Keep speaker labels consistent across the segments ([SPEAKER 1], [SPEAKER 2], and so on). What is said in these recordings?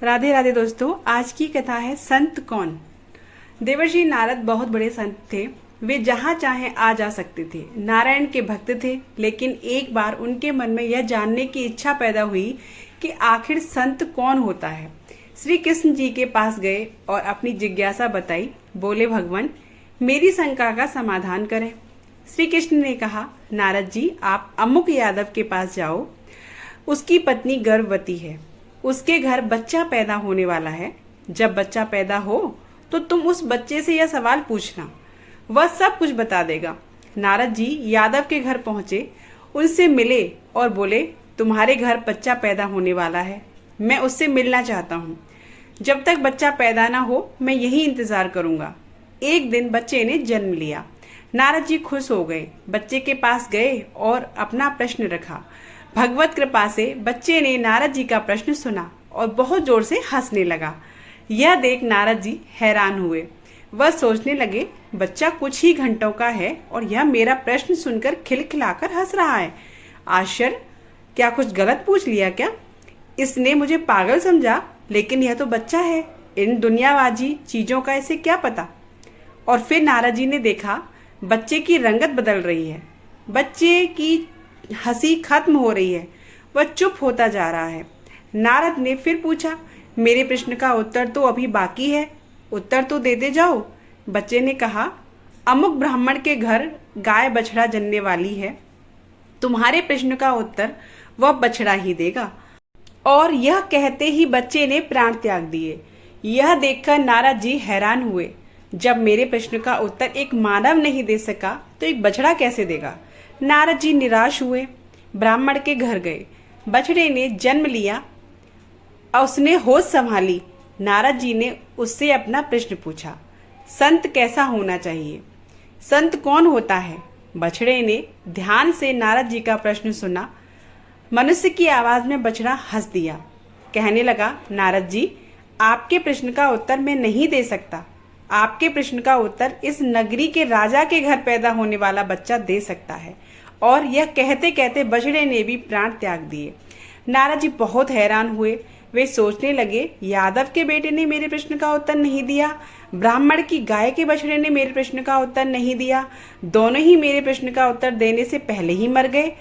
[SPEAKER 1] राधे राधे दोस्तों। आज की कथा है संत कौन। देवर्षि नारद बहुत बड़े संत थे। वे जहाँ चाहे आ जा सकते थे। नारायण के भक्त थे, लेकिन एक बार उनके मन में यह जानने की इच्छा पैदा हुई कि आखिर संत कौन होता है। श्री कृष्ण जी के पास गए और अपनी जिज्ञासा बताई। बोले, भगवान मेरी शंका का समाधान करें। श्री कृष्ण ने कहा, नारद जी आप अमुक यादव के पास जाओ। उसकी पत्नी गर्भवती है, उसके घर बच्चा पैदा होने वाला है। जब बच्चा पैदा हो तो तुम उस बच्चे से यह सवाल पूछना, वह सब कुछ बता देगा। नारद जी यादव के घर पहुंचे, उनसे मिले और बोले, तुम्हारे घर बच्चा पैदा होने वाला है, मैं उससे मिलना चाहता हूँ। जब तक बच्चा पैदा ना हो मैं यही इंतजार करूंगा। एक दिन बच्चे ने जन्म लिया। नारद जी खुश हो गए, बच्चे के पास गए और अपना प्रश्न रखा। भगवत कृपा से बच्चे ने नारद जी का प्रश्न सुना और बहुत जोर से हंसने लगा। यह देख नारद जी हैरान हुए। वह सोचने लगे, बच्चा कुछ ही घंटों का है और यह मेरा प्रश्न सुनकर खिलखिलाकर हंस रहा है। आश्चर्य, क्या कुछ गलत पूछ लिया क्या? इसने मुझे पागल समझा, लेकिन यह तो बच्चा है। इन दुनियावाजी चीजों का इसे क्या पता। और फिर नारद जी ने देखा बच्चे की रंगत बदल रही है, बच्चे की हंसी खत्म हो रही है, वह चुप होता जा रहा है। नारद ने फिर पूछा, मेरे प्रश्न का उत्तर तो अभी बाकी है, उत्तर तो देते जाओ। बच्चे ने कहा, अमुक ब्राह्मण के घर गाय बछड़ा जन्ने वाली है, तुम्हारे प्रश्न का उत्तर वह बछड़ा ही देगा। और यह कहते ही बच्चे ने प्राण त्याग दिए। यह देखकर नारद जी हैरान हुए। जब मेरे प्रश्न का उत्तर एक मानव नहीं दे सका तो एक बछड़ा कैसे देगा। नारद जी निराश हुए, ब्राह्मण के घर गए। बछड़े ने जन्म लिया और उसने होश संभाली। नारद जी ने उससे अपना प्रश्न पूछा, संत कैसा होना चाहिए, संत कौन होता है। बछड़े ने ध्यान से नारद जी का प्रश्न सुना। मनुष्य की आवाज में बछड़ा हंस दिया, कहने लगा, नारद जी आपके प्रश्न का उत्तर मैं नहीं दे सकता। आपके प्रश्न का उत्तर इस नगरी के राजा के घर पैदा होने वाला बच्चा दे सकता है। और यह कहते कहते बछड़े ने भी प्राण त्याग दिए। नारद जी बहुत हैरान हुए। वे सोचने लगे, यादव के बेटे ने मेरे प्रश्न का उत्तर नहीं दिया, ब्राह्मण की गाय के बछड़े ने मेरे प्रश्न का उत्तर नहीं दिया, दोनों ही मेरे प्रश्न का उत्तर देने से पहले ही मर गए।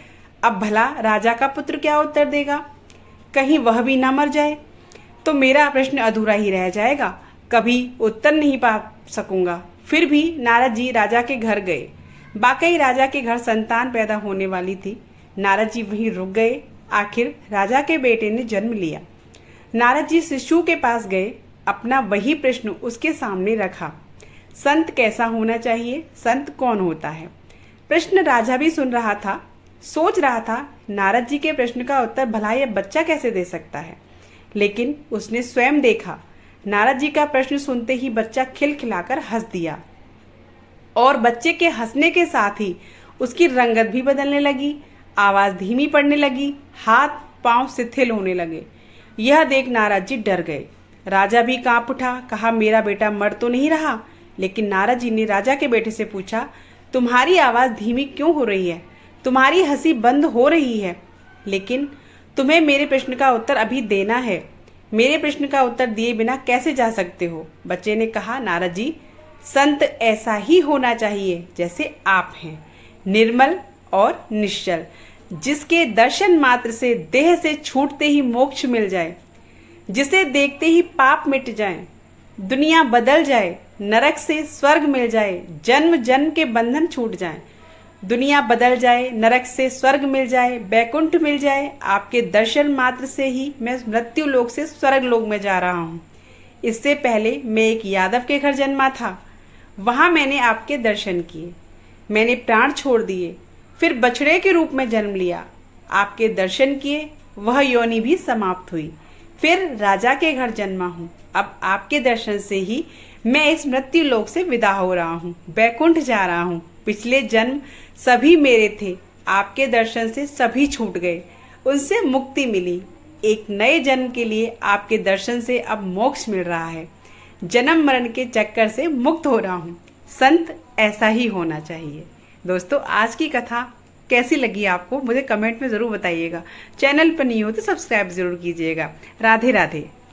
[SPEAKER 1] अब भला राजा का पुत्र क्या उत्तर देगा? कहीं वह भी ना मर जाए तो मेरा प्रश्न अधूरा ही रह जाएगा, कभी उत्तर नहीं पा सकूंगा। फिर भी नारद जी राजा के घर गए। वाकई राजा के घर संतान पैदा होने वाली थी। नारद जी वहीं रुक गए। आखिर राजा के बेटे ने जन्म लिया। नारद जी शिशु के पास गए, अपना वही प्रश्न उसके सामने रखा, संत कैसा होना चाहिए, संत कौन होता है। प्रश्न राजा भी सुन रहा था, सोच रहा था नारद जी के प्रश्न का उत्तर भला यह बच्चा कैसे दे सकता है। लेकिन उसने स्वयं देखा, नारद जी का प्रश्न सुनते ही बच्चा खिलखिलाकर हंस दिया और बच्चे के हंसने के साथ ही उसकी रंगत भी बदलने लगी, आवाज धीमी पड़ने लगी, हाथ पांव शिथिल होने लगे। यह देख नारद जी डर गए। राजा भी कांप उठा, कहा, मेरा बेटा मर तो नहीं रहा। लेकिन नारद जी ने राजा के बेटे से पूछा, तुम्हारी आवाज धीमी क्यों हो रही है, तुम्हारी हंसी बंद हो रही है, लेकिन तुम्हें मेरे प्रश्न का उत्तर अभी देना है। मेरे प्रश्न का उत्तर दिए बिना कैसे जा सकते हो। बच्चे ने कहा, नारद जी संत ऐसा ही होना चाहिए जैसे आप हैं, निर्मल और निश्चल, जिसके दर्शन मात्र से देह से छूटते ही मोक्ष मिल जाए, जिसे देखते ही पाप मिट जाए, दुनिया बदल जाए, नरक से स्वर्ग मिल जाए, जन्म जन्म के बंधन छूट जाए, दुनिया बदल जाए, नरक से स्वर्ग मिल जाए, बैकुंठ मिल जाए। आपके दर्शन मात्र से ही मैं मृत्यु लोक से स्वर्ग लोक में जा रहा हूँ। इससे पहले मैं एक यादव के घर जन्मा था, वहां मैंने आपके दर्शन किए, मैंने प्राण छोड़ दिए, फिर बछड़े के रूप में जन्म लिया, आपके दर्शन किए, वह योनि भी समाप्त हुई, फिर राजा के घर जन्मा हूँ। अब आपके दर्शन से ही मैं इस मृत्यु लोक से विदा हो रहा हूँ, बैकुंठ जा रहा हूँ। पिछले जन्म सभी मेरे थे, आपके दर्शन से सभी छूट गए, उनसे मुक्ति मिली। एक नए जन्म के लिए आपके दर्शन से अब मोक्ष मिल रहा है, जन्म मरण के चक्कर से मुक्त हो रहा हूँ। संत ऐसा ही होना चाहिए। दोस्तों आज की कथा कैसी लगी आपको मुझे कमेंट में जरूर बताइएगा। चैनल पर नहीं हो तो सब्सक्राइब जरूर कीजिएगा। राधे राधे।